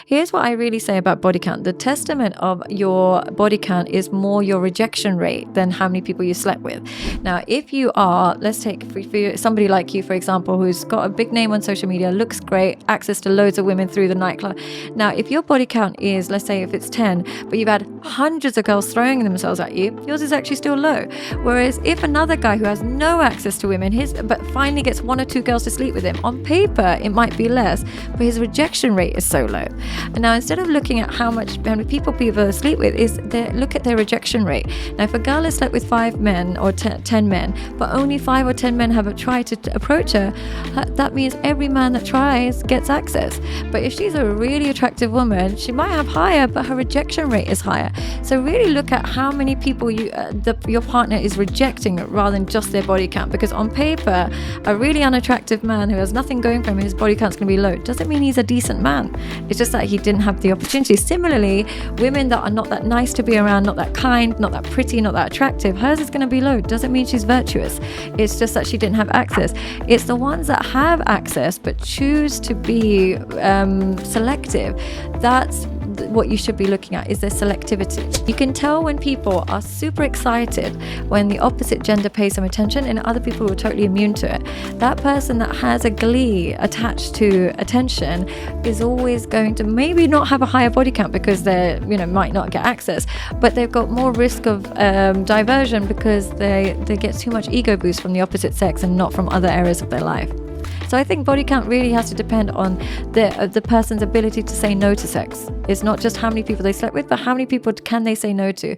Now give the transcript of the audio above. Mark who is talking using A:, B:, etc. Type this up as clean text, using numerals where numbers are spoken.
A: Here's what I really say about body count. The testament of your body count is more your rejection rate than how many people you slept with. Now, if you are, let's take for somebody like you, for example, who's got a big name on social media, looks great, access to loads of women through the nightclub. Now, if your body count is, let's say if it's 10, but you've had hundreds of girls throwing themselves at you, yours is actually still low. Whereas if another guy who has no access to women, but finally gets 1 or 2 girls to sleep with him, on paper it might be less, but his rejection rate is so low. And now, instead of looking at how many people sleep with, look at their rejection rate. Now, if a girl has slept with 5 men or 10 men, but only 5 or 10 men have tried to approach her, that means every man that tries gets access. But if she's a really attractive woman, she might have higher, but her rejection rate is higher. So really look at how many people your partner is rejecting rather than just their body count, because on paper, a really unattractive man who has nothing going for him, his body count's going to be low. Doesn't mean he's a decent man. It's just that he didn't have the opportunity. Similarly, women that are not that nice to be around, not that kind, not that pretty, not that attractive, hers is going to be low. Doesn't mean she's virtuous. It's just that she didn't have access. It's the ones that have access but choose to be selective. That's what you should be looking at, is their selectivity. You can tell when people are super excited when the opposite gender pays some attention, and other people are totally immune to it. That person that has a glee attached to attention is always going to maybe not have a higher body count because they might not get access, but they've got more risk of diversion because they get too much ego boost from the opposite sex and not from other areas of their life. So I think body count really has to depend on the person's ability to say no to sex. It's not just how many people they slept with, but how many people can they say no to.